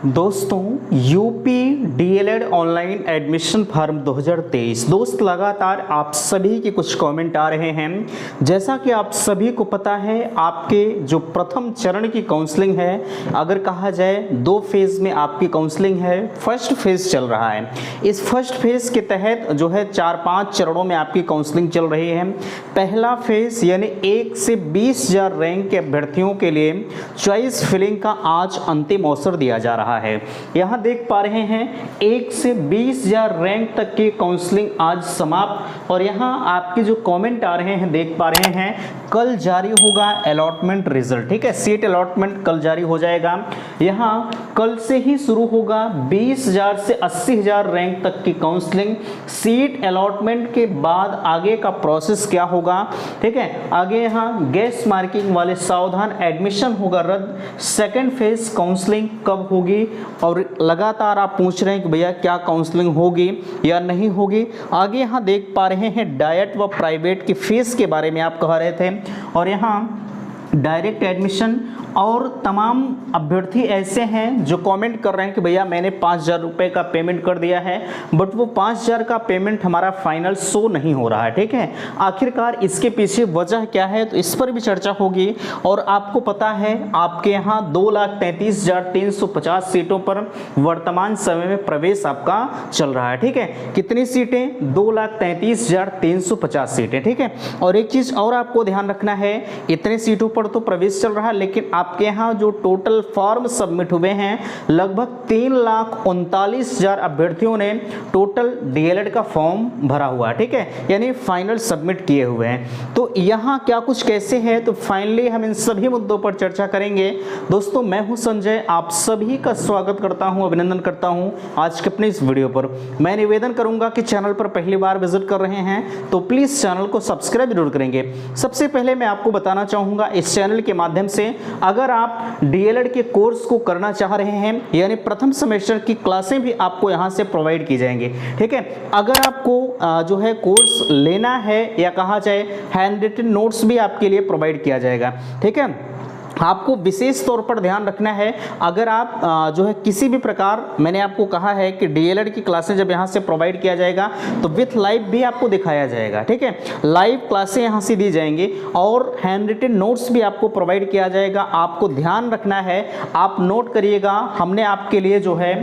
दोस्तों UP DElEd online admission form 2023 दोस्त लगातार आप सभी के कुछ कमेंट आ रहे हैं। जैसा कि आप सभी को पता है, आपके जो प्रथम चरण की काउंसलिंग है, अगर कहा जाए 2 फेज़ में आपकी काउंसलिंग है। फर्स्ट फेज़ चल रहा है। इस फर्स्ट फेज़ के तहत जो है 4-5 चरणों में आपकी काउंसलिंग चल रही है। पहला फेज़ यानी 1 से 20,000 रैंक के अभ्यर्थियों के लिए चॉइस फिलिंग का आज अंतिम अवसर दिया जा रहा है। यहाँ देख पा रहे हैं 1 से 20,000 रैंक तक की काउंसलिंग आज समाप्त। और यहाँ आपके जो कमेंट आ रहे हैं देख पा रहे हैं, कल जारी होगा अलॉटमेंट रिजल्ट। ठीक है, सीट अलॉटमेंट कल जारी हो जाएगा। यहाँ कल से ही शुरू होगा 20,000 से 80,000 रैंक तक की काउंसलिंग। सीट अलॉटमेंट के बाद आगे का प्रोसेस क्या होगा, ठीक है, आगे यहाँ गैस मार्किंग वाले सावधान, एडमिशन होगा रद्द। सेकेंड फेज काउंसलिंग कब होगी, और लगातार आप पूछ रहे हैं कि भैया क्या काउंसलिंग होगी या नहीं होगी। आगे यहाँ देख पा रहे हैं डाइट व प्राइवेट की फीस के बारे में आप कह रहे थे, और यहाँ डायरेक्ट एडमिशन और तमाम अभ्यर्थी ऐसे हैं जो कमेंट कर रहे हैं कि भैया मैंने 5,000 रुपये का पेमेंट कर दिया है, बट वो 5,000 का पेमेंट हमारा फाइनल शो नहीं हो रहा है। ठीक है, आखिरकार इसके पीछे वजह क्या है, तो इस पर भी चर्चा होगी। और आपको पता है आपके यहाँ 2,33,350 सीटों पर वर्तमान समय में प्रवेश आपका चल रहा है। ठीक है, कितनी सीटें? 2,33,350 सीटें। ठीक है, और एक चीज़ और आपको ध्यान रखना है, इतने सीटों पर तो प्रवेश चल रहा है, लेकिन आपके यहाँ जो टोटल फॉर्म सबमिट हुए हैं, लगभग 3,39,000 अभ्यर्थियों ने टोटल डीएलएड का फॉर्म भरा हुआ है। ठीक है, यानी फाइनल सबमिट किए हुए हैं। तो यहाँ क्या कुछ कैसे है, तो फाइनली हम इन सभी मुद्दों पर चर्चा करेंगे। दोस्तों मैं हूं संजय, आप सभी का स्वागत करता हूं, अभिनंदन करता हूं आज के अपने इस वीडियो पर। मैं निवेदन करूंगा कि चैनल पर पहली बार विजिट कर रहे हैं तो प्लीज चैनल को सब्सक्राइब जरूर करेंगे। सबसे पहले मैं आपको बताना चाहूंगा, इस चैनल के माध्यम से अगर आप डीएलएड के कोर्स को करना चाह रहे हैं, यानी प्रथम सेमेस्टर की क्लासें भी आपको यहां से प्रोवाइड की जाएंगी। ठीक है, अगर आपको जो है कोर्स लेना है, या कहा जाए हैंड रिटन नोट्स भी आपके लिए प्रोवाइड किया जाएगा। ठीक है, आपको विशेष तौर पर ध्यान रखना है, अगर आप जो है किसी भी प्रकार, मैंने आपको कहा है कि डीएलएड की क्लासें जब यहाँ से प्रोवाइड किया जाएगा तो विथ लाइव भी आपको दिखाया जाएगा। ठीक है, लाइव क्लासें यहाँ से दी जाएंगी और हैंड रिटन नोट्स भी आपको प्रोवाइड किया जाएगा। आपको ध्यान रखना है, आप नोट करिएगा, हमने आपके लिए जो है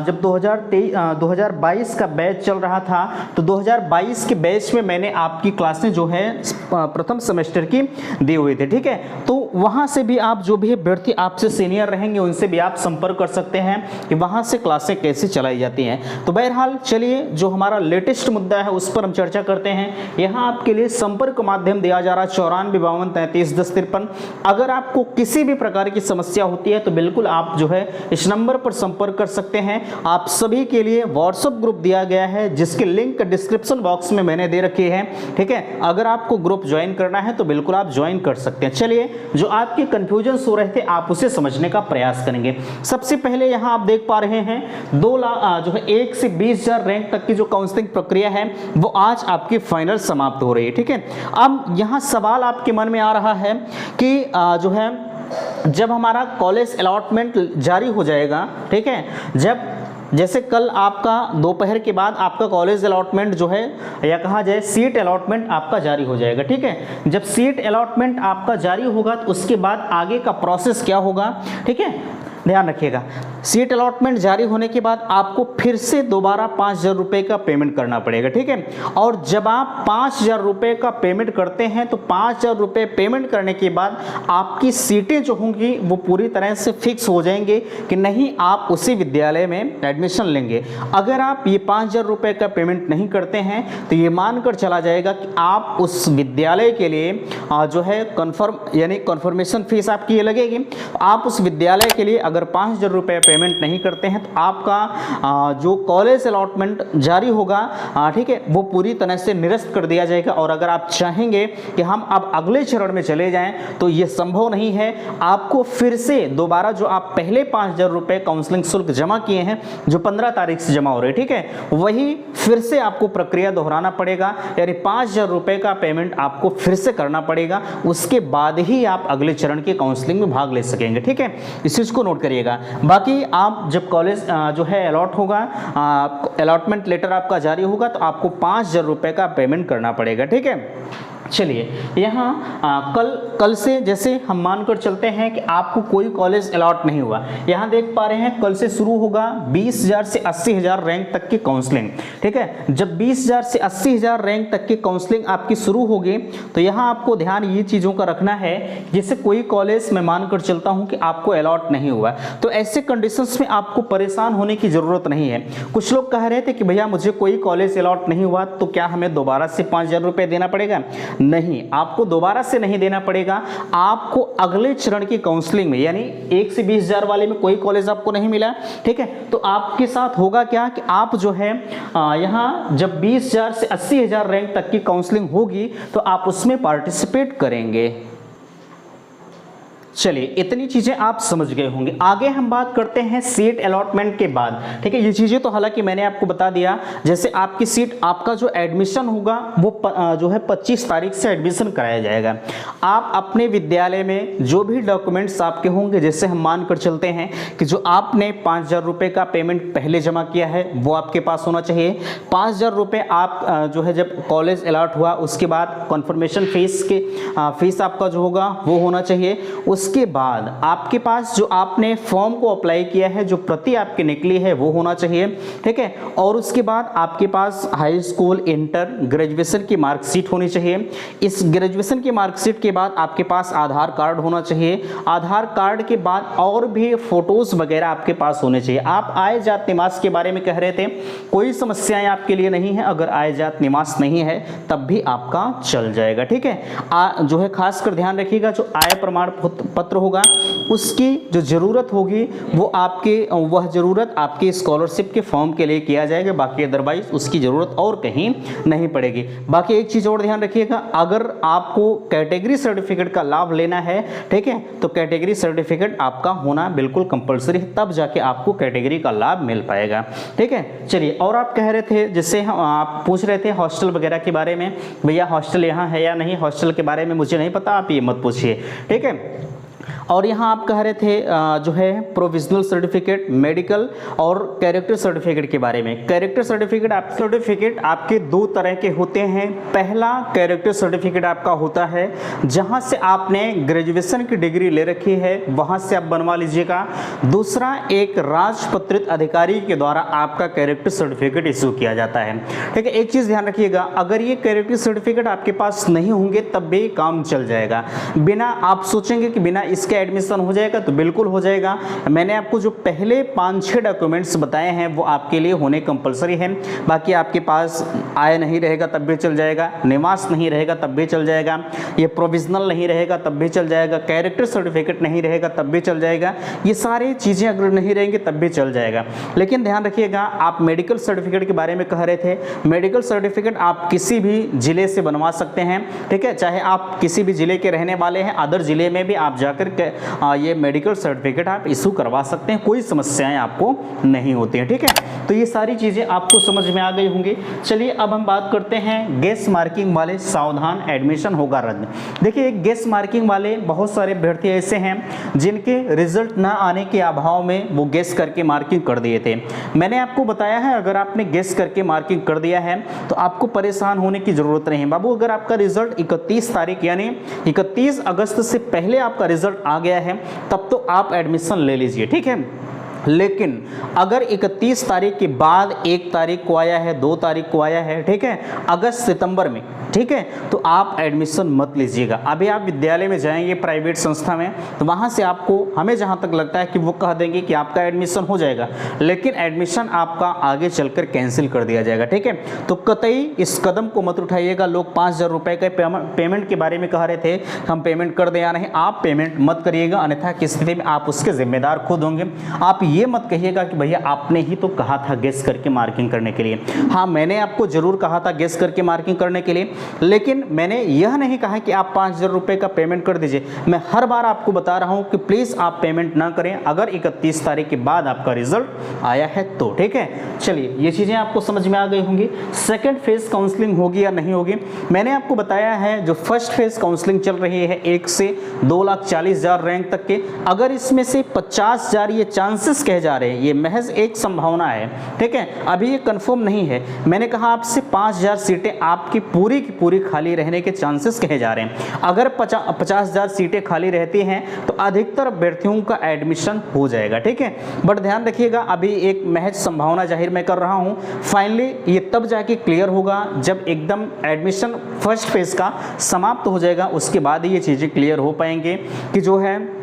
जब 2022 का बैच चल रहा था, तो 2022 के बैच में मैंने आपकी क्लासें जो है प्रथम सेमेस्टर की दी हुई थी। ठीक है, तो वहाँ से भी आप जो भी अभ्यर्थी आपसे सीनियर रहेंगे उनसे भी आप संपर्क कर सकते हैं कि वहां से क्लासें कैसे चलाई जाती हैं। तो बहरहाल चलिए, जो हमारा लेटेस्ट मुद्दा है उस पर हम चर्चा करते हैं। यहां आपके लिए संपर्क माध्यम दिया जा रहा है 9452331053। अगर आपको किसी भी प्रकार की समस्या होती है तो बिल्कुल आप जो है इस नंबर पर संपर्क कर सकते हैं। आप सभी के लिए व्हाट्सएप ग्रुप दिया गया है, जिसकी लिंक डिस्क्रिप्शन बॉक्स में मैंने दे रखी है। ठीक है, अगर आपको ग्रुप ज्वाइन करना है तो बिल्कुल आप ज्वाइन कर सकते हैं। चलिए, जो आपके कंफ्यूजन हो रहे थे आप उसे समझने का प्रयास करेंगे। सबसे पहले यहां आप देख पा रहे हैं 2 लाख जो है 1 से 20,000 रैंक तक की जो काउंसलिंग प्रक्रिया है वो आज आपकी फाइनल समाप्त हो रही है। ठीक है, अब यहां सवाल आपके मन में आ रहा है कि जो है जब हमारा कॉलेज अलॉटमेंट जारी हो जाएगा, ठीक है, जब जैसे कल आपका दोपहर के बाद आपका कॉलेज अलॉटमेंट जो है, या कहा जाए सीट अलॉटमेंट आपका जारी हो जाएगा। ठीक है, जब सीट अलॉटमेंट आपका जारी होगा तो उसके बाद आगे का प्रोसेस क्या होगा, ठीक है, ध्यान रखिएगा। सीट अलॉटमेंट जारी होने के बाद आपको फिर से दोबारा 5,000 रुपये का पेमेंट करना पड़ेगा। ठीक है, और जब आप 5,000 रुपये का पेमेंट करते हैं तो 5,000 रुपये पेमेंट करने के बाद आपकी सीटें जो होंगी वो पूरी तरह से फिक्स हो जाएंगे कि नहीं आप उसी विद्यालय में एडमिशन लेंगे। अगर आप ये 5,000 रुपये का पेमेंट नहीं करते हैं तो ये मानकर चला जाएगा कि आप उस विद्यालय के लिए जो है कन्फर्म यानी कन्फर्मेशन फीस आपकी ये लगेगी। आप उस विद्यालय के लिए अगर 5,000 रुपये पेमेंट नहीं करते हैं तो आपका जो कॉलेज अलॉटमेंट जारी होगा, ठीक है, वो पूरी तरह से निरस्त कर दिया जाएगा। और अगर आप चाहेंगे कि हम अब अगले चरण में चले जाएं तो ये संभव नहीं है। आपको फिर से दोबारा जो आप पहले 5,000 रुपये काउंसलिंग शुल्क जमा किए हैं, जो 15 तारीख से जमा हो रहे, ठीक है, वही फिर से आपको प्रक्रिया दोहराना पड़ेगा, यानी 5,000 रुपये का पेमेंट आपको फिर से करना पड़ेगा। उसके बाद ही आप अगले चरण की काउंसलिंग में भाग ले सकेंगे। ठीक है, इस चीज को नोट करिएगा। बाकी आप जब कॉलेज जो है अलॉट होगा, अलॉटमेंट लेटर आपका जारी होगा तो आपको 5,000 रुपये का पेमेंट करना पड़ेगा। ठीक है, चलिए यहाँ कल से जैसे हम मानकर चलते हैं कि आपको कोई कॉलेज अलॉट नहीं हुआ, यहाँ देख पा रहे हैं कल से शुरू होगा 20,000 से 80,000 रैंक तक की काउंसलिंग। ठीक है, जब 20,000 से 80,000 रैंक तक की काउंसलिंग आपकी शुरू होगी तो यहाँ आपको ध्यान ये चीज़ों का रखना है, जैसे कोई कॉलेज मैं मानकर चलता हूँ कि आपको अलॉट नहीं हुआ तो ऐसे कंडीशंस में आपको परेशान होने की ज़रूरत नहीं है। कुछ लोग कह रहे थे कि भैया मुझे कोई कॉलेज अलॉट नहीं हुआ तो क्या हमें दोबारा से 5,000 रुपये देना पड़ेगा? नहीं, आपको दोबारा से नहीं देना पड़ेगा। आपको अगले चरण की काउंसलिंग में, यानी 1 से 20,000 वाले में कोई कॉलेज आपको नहीं मिला, ठीक है, तो आपके साथ होगा क्या कि आप जो है यहाँ जब 20,000 से 80,000 रैंक तक की काउंसलिंग होगी तो आप उसमें पार्टिसिपेट करेंगे। चलिए, इतनी चीजें आप समझ गए होंगे। आगे हम बात करते हैं सीट अलॉटमेंट के बाद। ठीक है, ये चीजें तो हालांकि मैंने आपको बता दिया, जैसे आपकी सीट, आपका जो एडमिशन होगा वो जो है 25 तारीख से एडमिशन कराया जाएगा। आप अपने विद्यालय में जो भी डॉक्यूमेंट्स आपके होंगे, जैसे हम मान कर चलते हैं कि जो आपने 5,000 रुपये का पेमेंट पहले जमा किया है वो आपके पास होना चाहिए। 5,000 रुपये आप जो है जब कॉलेज अलॉट हुआ उसके बाद कन्फर्मेशन फीस आपका जो होगा वो होना चाहिए। उसके बाद आपके पास जो आपने फॉर्म को अप्लाई किया है, जो प्रति आपकी निकली है वो होना चाहिए। ठीक है, और उसके बाद आपके पास हाई स्कूल, इंटर, ग्रेजुएशन की मार्कशीट होनी चाहिए। इस ग्रेजुएशन की मार्कशीट के बाद आपके पास आधार कार्ड होना चाहिए। आधार कार्ड के बाद और भी फोटोज वगैरह आपके पास होने चाहिए। आप आय जात निवास के बारे में कह रहे थे, कोई समस्याएं आपके लिए नहीं है, अगर आय जात निवास नहीं है तब भी आपका चल जाएगा। ठीक है, जो है खासकर ध्यान रखिएगा, जो आय प्रमाण पत्र होगा उसकी जो जरूरत होगी वह जरूरत आपके स्कॉलरशिप के फॉर्म के लिए किया जाएगा, बाकी अदरवाइज उसकी जरूरत और कहीं नहीं पड़ेगी। बाकी एक चीज और ध्यान रखिएगा, अगर आपको कैटेगरी सर्टिफिकेट का लाभ लेना है, ठीक है, तो कैटेगरी सर्टिफिकेट आपका होना बिल्कुल कंपलसरी है, तब जाके आपको कैटेगरी का लाभ मिल पाएगा। ठीक है, चलिए, और आप कह रहे थे, जैसे आप पूछ रहे थे हॉस्टल वगैरह के बारे में, भैया हॉस्टल यहाँ है या नहीं, हॉस्टल के बारे में मुझे नहीं पता, आप ये मत पूछिए। ठीक है, और यहाँ आप कह रहे थे जो है प्रोविजनल सर्टिफिकेट, मेडिकल और कैरेक्टर सर्टिफिकेट के बारे में। कैरेक्टर सर्टिफिकेट आपके दो तरह के होते हैं। पहला कैरेक्टर सर्टिफिकेट आपका होता है जहाँ से आपने ग्रेजुएशन की डिग्री ले रखी है, वहाँ से आप बनवा लीजिएगा। दूसरा, एक राजपत्रित अधिकारी के द्वारा आपका कैरेक्टर सर्टिफिकेट इशू किया जाता है। ठीक है, एक चीज़ ध्यान रखिएगा, अगर ये कैरेक्टर सर्टिफिकेट आपके पास नहीं होंगे तब भी काम चल जाएगा। बिना आप सोचेंगे कि बिना इसके एडमिशन हो जाएगा, तो बिल्कुल हो जाएगा। मैंने आपको जो पहले 5-6 डॉक्यूमेंट्स बताए हैं वो आपके लिए होने कंपलसरी हैं। बाकी आपके पास आय नहीं रहेगा तब भी चल जाएगा, निवास नहीं रहेगा तब भी चल जाएगा, ये प्रोविजनल नहीं रहेगा तब भी चल जाएगा, कैरेक्टर सर्टिफिकेट नहीं रहेगा तब भी चल जाएगा, ये सारी चीज़ें अगर नहीं रहेंगी तब भी चल जाएगा। लेकिन ध्यान रखिएगा, आप मेडिकल सर्टिफिकेट के बारे में कह रहे थे, मेडिकल सर्टिफिकेट आप किसी भी जिले से बनवा सकते हैं। ठीक है, चाहे आप किसी भी जिले के रहने वाले हैं, अदर जिले में भी आप जाकर ये मेडिकल सर्टिफिकेट आप इशू करवा सकते हैं, कोई समस्याएं आपको नहीं होती हैं। ठीक है, तो ये सारी चीज़ें आपको समझ में आ गई होंगी। चलिए, अब हम बात करते हैं गेस मार्किंग वाले, सावधान एडमिशन होगा रद्द। देखिए, गेस मार्किंग वाले बहुत सारे अभ्यर्थी ऐसे हैं जिनके रिजल्ट ना आने के अभाव में वो गेस करके मार्किंग कर दिए थे। मैंने आपको बताया है, अगर आपने गेस करके मार्किंग कर दिया है तो आपको परेशान होने की जरूरत नहीं है बाबू। अगर आपका रिजल्ट 31 तारीख यानी 31 अगस्त से पहले आपका रिजल्ट आ गया है तब तो आप एडमिशन ले लीजिए। ठीक है, लेकिन अगर 31 तारीख के बाद 1 तारीख को आया है, 2 तारीख को आया है, ठीक है, अगस्त सितंबर में, ठीक है, तो आप एडमिशन मत लीजिएगा। अभी आप विद्यालय में जाएंगे प्राइवेट संस्था में, तो वहाँ से आपको, हमें जहाँ तक लगता है कि वो कह देंगे कि आपका एडमिशन हो जाएगा, लेकिन एडमिशन आपका आगे चलकर कैंसिल कर दिया जाएगा। ठीक है, तो कतई इस कदम को मत उठाइएगा। लोग 5,000 रुपये के पेमेंट के बारे में कह रहे थे, हम पेमेंट कर दें या नहीं, आप पेमेंट मत करिएगा, अन्यथा की स्थिति में आप उसके जिम्मेदार खुद होंगे। आप ये मत कहिएगा कि भैया आपने ही तो कहा था गेस करके मार्किंग करने के लिए। हाँ, मैंने आपको जरूर कहा था गेस करके मार्किंग करने के लिए, लेकिन मैंने यह नहीं कहा कि आप 5,000 रुपये का पेमेंट कर दीजिए। मैं हर बार आपको बता रहा हूँ कि प्लीज़ आप पेमेंट ना करें अगर 31 तारीख के बाद आपका रिजल्ट आया है तो। ठीक है, चलिए ये चीज़ें आपको समझ में आ गई होंगी। सेकेंड फेज काउंसलिंग होगी या नहीं होगी, मैंने आपको बताया है जो फर्स्ट फेज काउंसलिंग चल रही है 1 से 2,40,000 रैंक तक के, अगर इसमें से 50,000 ये चांसेस कहे जा रहे हैं, ये महज एक संभावना है। ठीक है, अभी ये कंफर्म नहीं है। मैंने कहा आपसे 5,000 सीटें आपकी पूरी की पूरी खाली रहने के चांसेस कहे जा रहे हैं। अगर 50,000 सीटें खाली रहती हैं तो अधिकतर अभ्यर्थियों का एडमिशन हो जाएगा। ठीक है, बट ध्यान रखिएगा अभी एक महज संभावना जाहिर मैं कर रहा हूँ। फाइनली ये तब जाके क्लियर होगा जब एकदम एडमिशन फर्स्ट फेज का समाप्त हो जाएगा, उसके बाद ही ये चीज़ें क्लियर हो पाएंगे कि जो है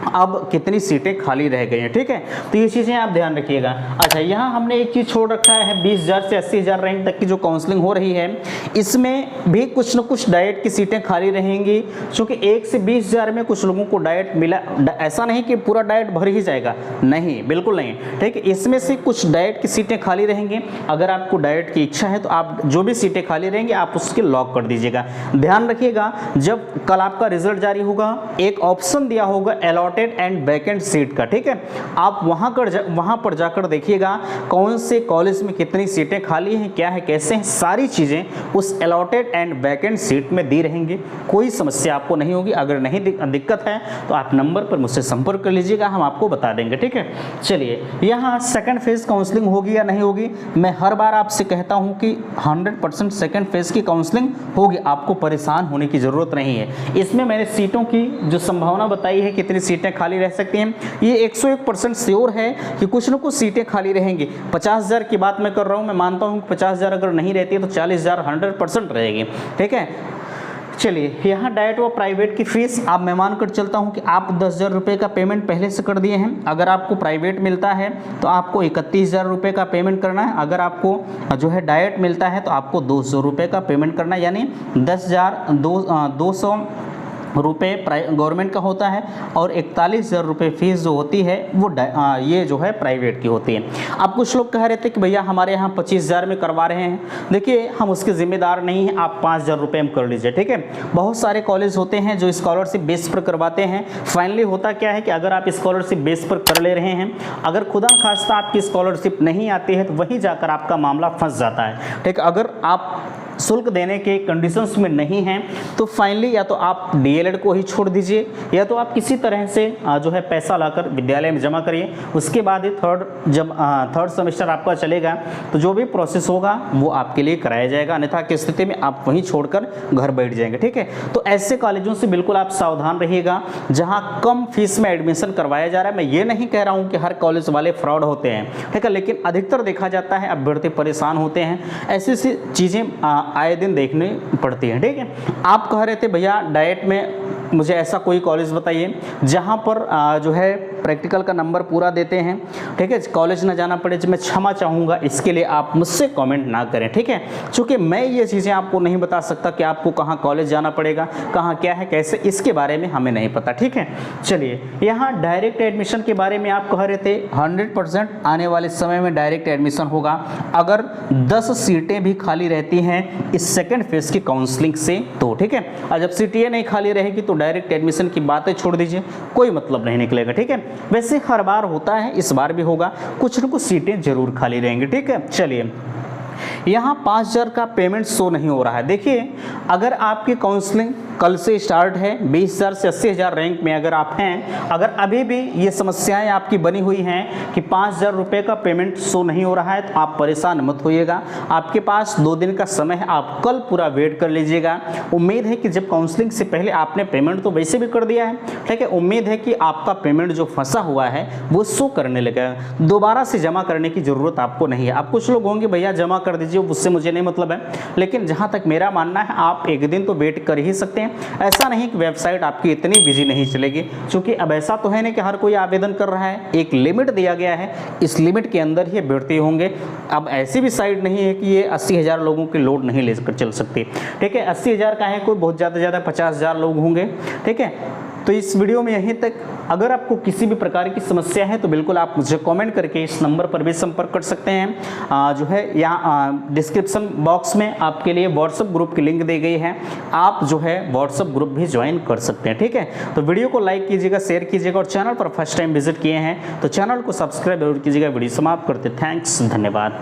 अब कितनी सीटें खाली रह गई हैं। ठीक है, तो ये चीज़ें आप ध्यान रखिएगा। अच्छा, यहाँ हमने एक चीज़ छोड़ रखा है 20,000 से 80,000 रैंक तक की जो काउंसलिंग हो रही है, इसमें भी कुछ न कुछ डाइट की सीटें खाली रहेंगी, क्योंकि 1 से 20,000 में कुछ लोगों को डाइट मिला। ऐसा नहीं कि पूरा डाइट भर ही जाएगा, नहीं, बिल्कुल नहीं। ठीक है, इसमें से कुछ डाइट की सीटें खाली रहेंगी। अगर आपको डाइट की इच्छा है तो आप जो भी सीटें खाली रहेंगी आप उसके लॉक कर दीजिएगा। ध्यान रखिएगा जब कल आपका रिजल्ट जारी होगा, एक ऑप्शन दिया होगा अलॉटेड एंड वैकेंट सीट का। ठीक है, आप वहां पर जाकर देखिएगा कौन से कॉलेज में कितनी सीटें खाली हैं, क्या है, कैसे हैं, सारी चीजें उस अलॉटेड एंड वैकेंट सीट में दी रहेंगी। कोई समस्या आपको नहीं होगी। अगर नहीं दिक्कत है तो आप नंबर पर मुझसे संपर्क कर लीजिएगा, हम आपको बता देंगे। ठीक है, चलिए यहाँ सेकंड फेज काउंसलिंग होगी या नहीं होगी, मैं हर बार आपसे कहता हूँ कि 100% सेकंड फेज की काउंसलिंग होगी, आपको परेशान होने की जरूरत नहीं है। इसमें मैंने सीटों की जो संभावना बताई है कितनी सीटें खाली रह सकती हैं, ये 101% श्योर है कि कुछ न कुछ सीटें खाली रहेंगी। 50,000 की बात मैं कर रहा हूं, मैं मानता हूं कि 50,000 अगर नहीं रहती है तो 40,000 100% रहेगी। ठीक है, चलिए यहाँ डाइट व प्राइवेट की फीस आप मैं मान कर चलता हूँ कि आप 10,000 रुपये का पेमेंट पहले से कर दिए हैं। अगर आपको प्राइवेट मिलता है तो आपको 31,000 रुपये का पेमेंट करना है। अगर आपको जो है डाइट मिलता है तो आपको 200 रुपये का पेमेंट करना है, यानी 10,200 रुपये गवर्नमेंट का होता है और 41,000 रुपये फीस जो होती है वो ये जो है प्राइवेट की होती है। अब कुछ लोग कह रहे थे कि भैया हमारे यहाँ 25,000 में करवा रहे हैं। देखिए हम उसके जिम्मेदार नहीं हैं, आप 5,000 रुपये में कर लीजिए। ठीक है, बहुत सारे कॉलेज होते हैं जो स्कॉलरशिप बेस पर करवाते हैं। फाइनली होता क्या है कि अगर आप स्कॉलरशिप बेस पर कर ले रहे हैं, अगर खुदा खास्ता आपकी स्कॉलरशिप नहीं आती है तो वहीं जाकर आपका मामला फंस जाता है। ठीक, अगर आप शुल्क देने के कंडीशंस में नहीं हैं तो फाइनली या तो आप डीएलएड को ही छोड़ दीजिए या तो आप किसी तरह से जो है पैसा लाकर विद्यालय में जमा करिए। उसके बाद ही थर्ड सेमेस्टर आपका चलेगा तो जो भी प्रोसेस होगा वो आपके लिए कराया जाएगा, अन्यथा की स्थिति में आप वहीं छोड़कर घर बैठ जाएंगे। ठीक है, तो ऐसे कॉलेजों से बिल्कुल आप सावधान रहिएगा जहां कम फीस में एडमिशन करवाया जा रहा है। मैं ये नहीं कह रहा हूँ कि हर कॉलेज वाले फ्रॉड होते हैं, ठीक है, लेकिन अधिकतर देखा जाता है अभ्यर्थी परेशान होते हैं। ऐसी सी चीज़ें आए दिन देखने पड़ती हैं। ठीक है, आप कह रहे थे भैया डाइट में मुझे ऐसा कोई कॉलेज बताइए जहां पर जो है प्रैक्टिकल का नंबर पूरा देते हैं। ठीक है, कॉलेज ना जाना पड़े, मैं क्षमा चाहूँगा, इसके लिए आप मुझसे कमेंट ना करें। ठीक है, चूँकि मैं ये चीज़ें आपको नहीं बता सकता कि आपको कहाँ कॉलेज जाना पड़ेगा, कहाँ क्या है कैसे, इसके बारे में हमें नहीं पता। ठीक है, चलिए यहाँ डायरेक्ट एडमिशन के बारे में आप कह रहे थे 100% आने वाले समय में डायरेक्ट एडमिशन होगा अगर 10 सीटें भी खाली रहती हैं इस सेकेंड फेज की काउंसलिंग से तो। ठीक है, और जब सीटें नहीं खाली रहेगी तो डायरेक्ट एडमिशन की बातें छोड़ दीजिए, कोई मतलब नहीं निकलेगा। ठीक है, वैसे हर बार होता है, इस बार भी होगा, कुछ न कुछ सीटें जरूर खाली रहेंगी। ठीक है, चलिए यहाँ 5,000 का पेमेंट शो नहीं हो रहा है। देखिए अगर आपकी काउंसलिंग कल से स्टार्ट है, 20,000 से 80,000 रैंक में अगर आप हैं, अगर अभी भी ये समस्याएं आपकी बनी हुई हैं कि 5,000 रुपये का पेमेंट शो नहीं हो रहा है तो आप परेशान मत होइएगा। आपके पास 2 दिन का समय है, आप कल पूरा वेट कर लीजिएगा। उम्मीद है कि जब काउंसलिंग से पहले आपने पेमेंट तो वैसे भी कर दिया है, ठीक है, उम्मीद है कि आपका पेमेंट जो फंसा हुआ है वो शो करने लगेगा। दोबारा से जमा करने की ज़रूरत आपको नहीं है। आप कुछ लोग होंगे भैया जमा कर दीजिए, उससे मुझे नहीं मतलब है, लेकिन जहाँ तक मेरा मानना है आप एक दिन तो वेट कर ही सकते हैं। ऐसा नहीं कि वेबसाइट आपकी इतनी बिजी नहीं चलेगी, क्योंकि अब ऐसा तो है नहीं कि हर कोई आवेदन कर रहा है, एक लिमिट दिया गया है, इस लिमिट के अंदर ही अभ्यर्थी होंगे। अब ऐसी भी साइट नहीं है कि ये 80,000 लोगों की लोड नहीं लेकर चल सकती, ठीक है। 80,000 का है, कोई बहुत ज़्यादा 50,000 लोग होंगे, ठीक है। तो इस वीडियो में यहीं तक। अगर आपको किसी भी प्रकार की समस्या है तो बिल्कुल आप मुझे कमेंट करके इस नंबर पर भी संपर्क कर सकते हैं। जो है यहाँ डिस्क्रिप्शन बॉक्स में आपके लिए व्हाट्सएप ग्रुप की लिंक दी गई है, आप जो है व्हाट्सएप ग्रुप भी ज्वाइन कर सकते हैं, ठीक है। तो वीडियो को लाइक कीजिएगा, शेयर कीजिएगा, और चैनल पर फर्स्ट टाइम विजिट किए हैं तो चैनल को सब्सक्राइब जरूर कीजिएगा। वीडियो समाप्त करते, थैंक्स, धन्यवाद।